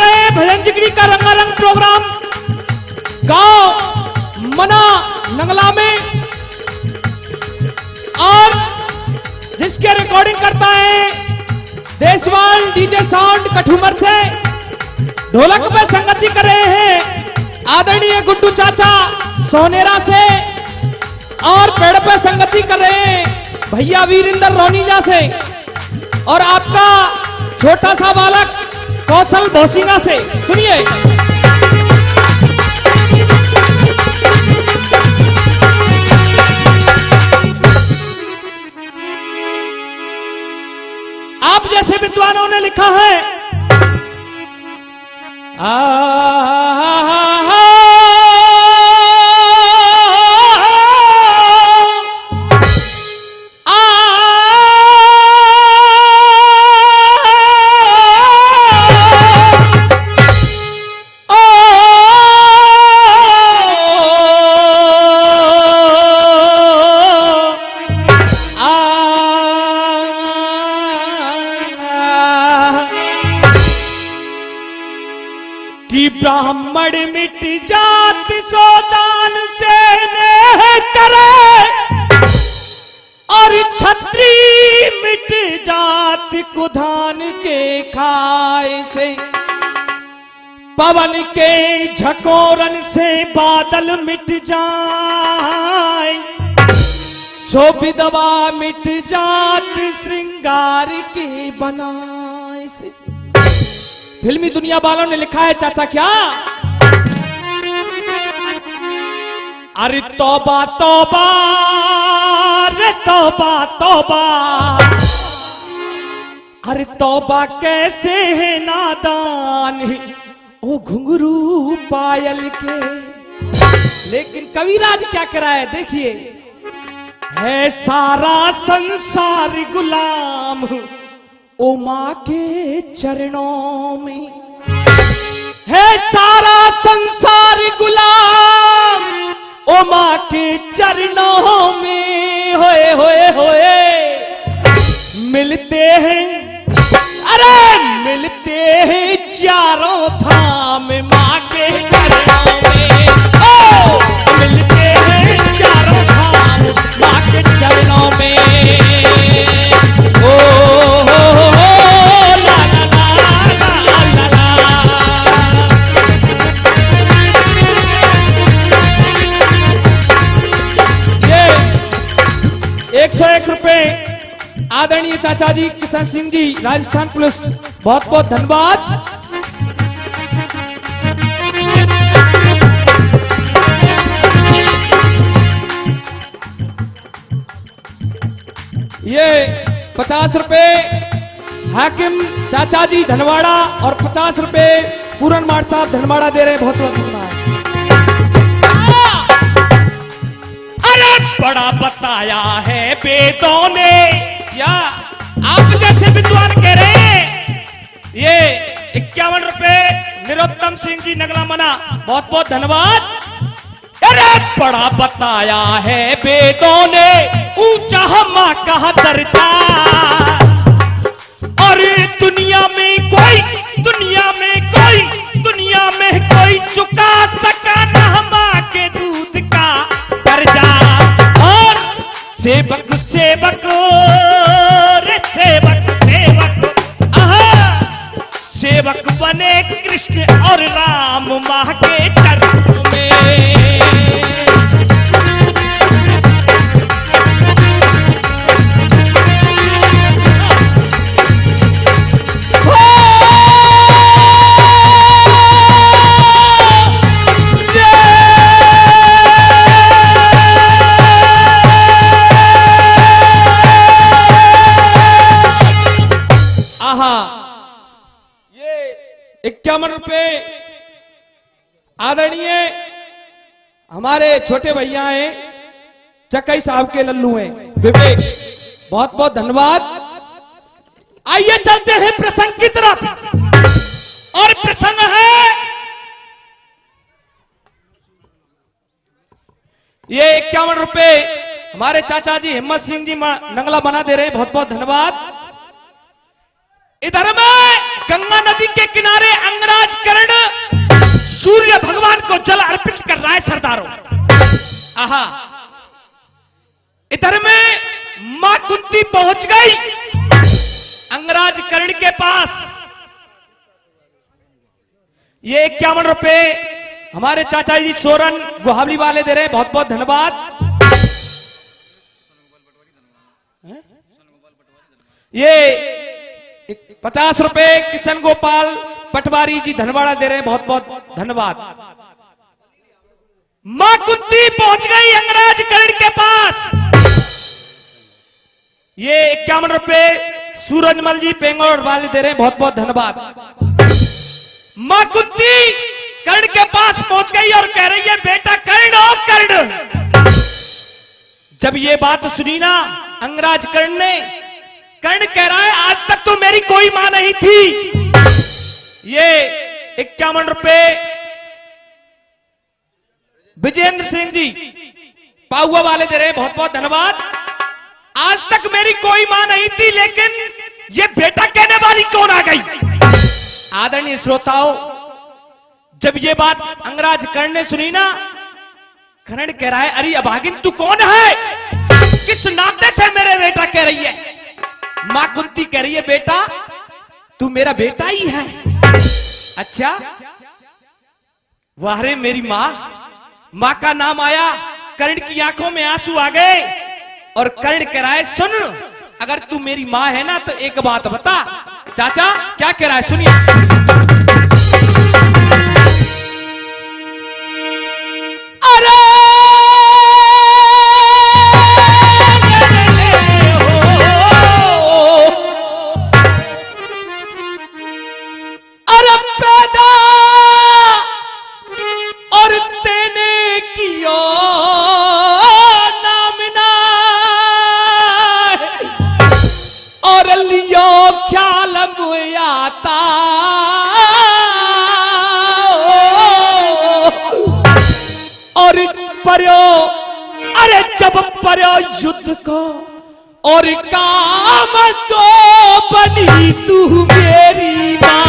रहे हैं भजन जिगरी का रंगारंग प्रोग्राम गांव मना नंगला में, और जिसके रिकॉर्डिंग करता है देशवाल डीजे साउंड कठुमर से। ढोलक पे संगति कर रहे हैं आदरणीय गुड्डू चाचा सोनेरा से, और पेड़ पे संगति कर रहे हैं भैया वीरेंद्र रोनीजा से, और आपका छोटा सा बालक कौशल भोसिंगा से। सुनिए, आप जैसे विद्वानों ने लिखा है कि ब्राह्मण मिट जात सो दान से नेह करे, और छत्री मिट जात कुधान के खाए से। पवन के झकोरन से बादल मिट जाए, सो विधवा मिट जात श्रृंगार के बनाए से। फिल्मी दुनिया वालों ने लिखा है चाचा क्या, अरे तौबा तौबा रे तौबा तौबा, अरे तौबा कैसे है नादान ओ घुंघरू पायल के। लेकिन कविराज क्या करा है देखिए, है सारा संसार गुलाम ओ माँ के चरणों में, है सारा संसार गुलाम ओ माँ के चरणों में। होए होए होए मिलते हैं, अरे मिलते हैं चारों धाम माँ के चरणों में। ओ मिलते हैं चारों धाम माँ के चरणों में। ओ ₹101 आदरणीय चाचा जी किशन सिंह जी राजस्थान पुलिस, बहुत बहुत धन्यवाद। ये ₹50 हाकिम चाचा जी धनवाड़ा, और ₹50 पूरन माट साहब धनवाड़ा दे रहे, बहुत बहुत धन्यवाद। बड़ा बताया है वेदों ने, क्या आप जैसे विद्वान कह रहे हैं। ये ₹51 निरोत्तम सिंह जी नगला मना, बहुत बहुत धन्यवाद। अरे बड़ा बताया है वेदों ने ऊंचा माँ का दर्जा, और दुनिया में कोई चुका सका ना माँ के दूध का कर्जा। सेवक सेवक रे सेवक सेवक, सेवक बने कृष्ण और राम माँ के चरणों में। ₹51 आदरणीय हमारे छोटे भैया हैं चकई साहब के लल्लू हैं विवेक, बहुत बहुत धन्यवाद। आइए चलते हैं प्रसंग की तरफ, और प्रसंग है ये ₹51 हमारे चाचा जी हिम्मत सिंह जी नंगला बना दे रहे हैं, बहुत बहुत धन्यवाद। इधर में गंगा नदी के किनारे अंगराज है सरदारों। आहा, इधर में मां कुंती पहुंच गई अंगराज कर्ण के पास। ये 51 रुपए हमारे चाचा जी सोरन गुहावली वाले दे रहे हैं, बहुत बहुत धन्यवाद। ये 50 रुपए किशन गोपाल पटवारी जी धनवाड़ा दे रहे हैं, बहुत बहुत धन्यवाद। मां कुंती पहुंच गई अंगराज कर्ण के पास। ये 51 रुपए सूरजमल जी पेंगोर वाले दे रहे हैं, बहुत बहुत धन्यवाद। मां कुंती कर्ण के पास पहुंच गई और कह रही है, बेटा कर्ण, ओ कर्ण। जब ये बात सुनी ना अंगराज कर्ण ने, कर्ण कह रहा है, आज तक तो मेरी कोई मां नहीं थी। ये 51 रुपए विजेंद्र सिंह जी पाहुआ वाले दे रहे हैं, बहुत बहुत धन्यवाद। आज तक मेरी कोई मां नहीं थी, लेकिन ये बेटा कहने वाली कौन आ गई। आदरणीय श्रोताओं, जब ये बात अंगराज कर्ण ने सुनी ना, कर्ण कह रहा है, अरे अभागिन तू कौन है, किस नाते से मेरे बेटा कह रही है। मां कुंती कह रही है, बेटा तू मेरा बेटा ही है। अच्छा, वाह रे मेरी मां। मां का नाम आया, कर्ण की आंखों में आंसू आ गए और कर्ण कह रहा है, सुन, अगर तू मेरी मां है ना तो एक बात बता। चाचा क्या कह रहा है, सुनिए। अरे जब पर्यो युद्ध को और काम सो बनी तू मेरी माता।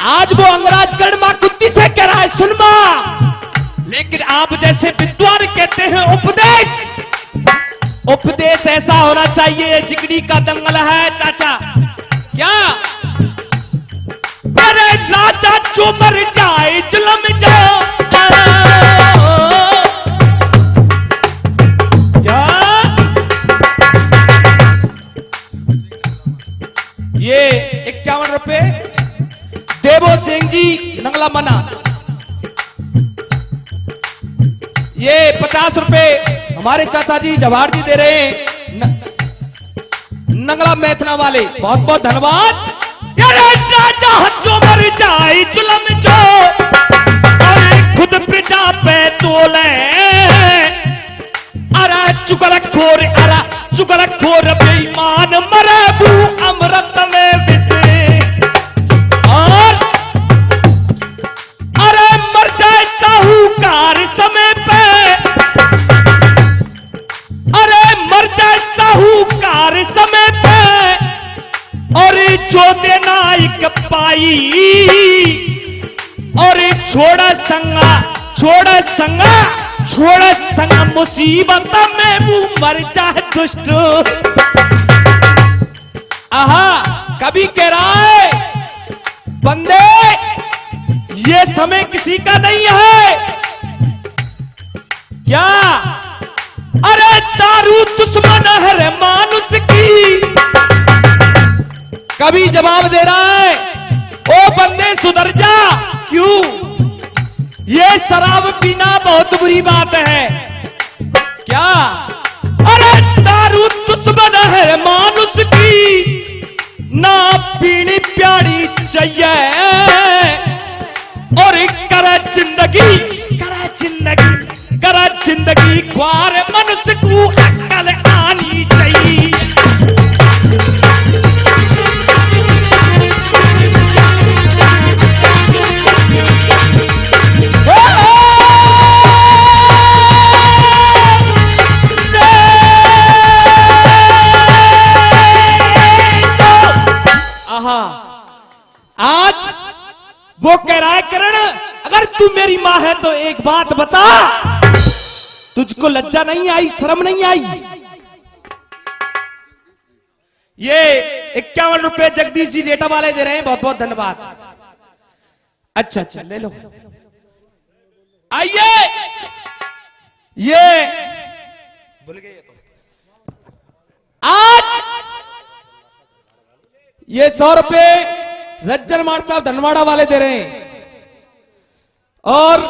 आज वो अंगराज कर्ण मां कुंती से कह रहा है, सुन मां, लेकिन आप जैसे विद्वान कहते हैं उपदेश, उपदेश ऐसा होना चाहिए, जिगड़ी का दंगल है चाचा। क्या? अरे राजा जो मर जाए जुल्म जाओ। क्या? ये 51 रुपए देवो सिंह जी नंगला मना। ये 50 रुपए हमारे चाचा जी जवाहर जी दे रहे हैं, नंगला मैथना वाले, बहुत बहुत धन्यवाद। राजा जो मर जाए जुल्म जो, अरे खुद प्रजा पे तोले, अरे चुगलखोर, अरे चुगलखोर बेईमान मरे बू अमृत में विसे। साहूकार समय पे, अरे मर जाए साहूकार समय पे, और जो देना एक पाई, और छोड़ा संगा, छोड़ा संगा, छोड़ा संगा मुसीबत में वो मर जाए दुष्ट। आहा, कभी कह रहा है, बंदे ये समय किसी का नहीं है। क्या? अरे दारू दुश्मन है रे मानुष की। कभी जवाब दे रहा है, ओ बंदे सुधर जा। क्यों? ये शराब पीना बहुत बुरी बात है। क्या? अरे दारू दुश्मन है रे मानुष की, ना पीनी प्यारी चाहिए, और करा जिंदगी, करा जिंदगी, करा जिंदगी ख्वार, मनुष्य को अक्ल आनी चाहिए। आहा, आज वो कह रहा है किरण, अगर तू मेरी माँ है तो एक बात बता, तुझको लज्जा नहीं आई, शर्म नहीं आई? ये 51 रुपए जगदीश जी डेटा वाले दे रहे हैं, बहुत बहुत धन्यवाद। अच्छा अच्छा ले लो। आइए, ये भूल गए तो आज ये 100 रुपए रज्जन मार साहब धनवाड़ा वाले दे रहे हैं, और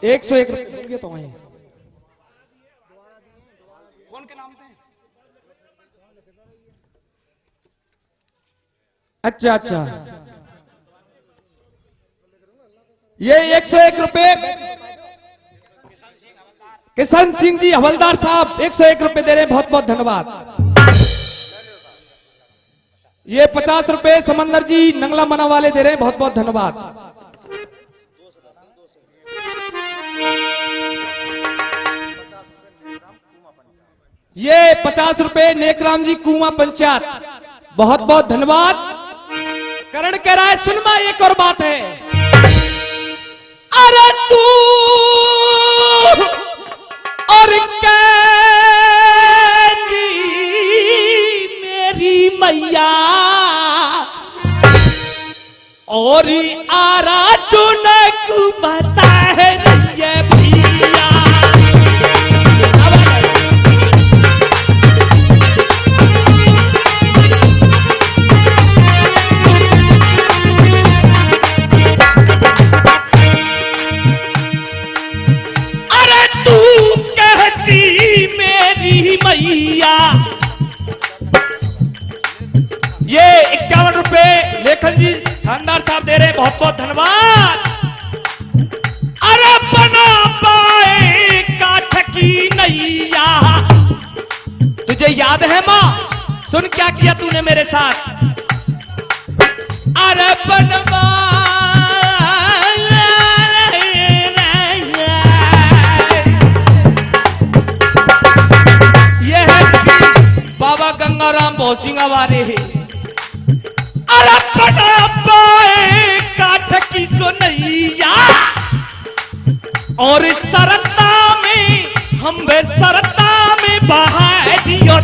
101 रुपए भूल गए तो वहीं कौन के नाम थे? अच्छा अच्छा, ये 101 रुपए किशन सिंह जी हवलदार साहब 101 रुपए दे रहे हैं, बहुत बहुत धन्यवाद। ये 50 रुपए समंदर जी नंगला मना वाले दे रहे हैं, बहुत बहुत धन्यवाद। ये 50 रुपए नेकराम जी कुआं पंचायत, बहुत बहुत धन्यवाद। करण कह रहा है सुन मां एक और बात है, अरे तू और कैसी मेरी मैया और आरा चुनक बता है भैया। मैया ये 51 रुपए लेखन जी थानदार साहब दे रहे हैं, बहुत बहुत धन्यवाद। अरे बना पाए काठ की नैया, तुझे याद है मां, सुन क्या किया तूने मेरे साथ। अरे बनवा गंगाराम भोसिंगा वाले है। अरे बना पाए काठ की सोनैया और सरता में हम सरता में बहा दियो।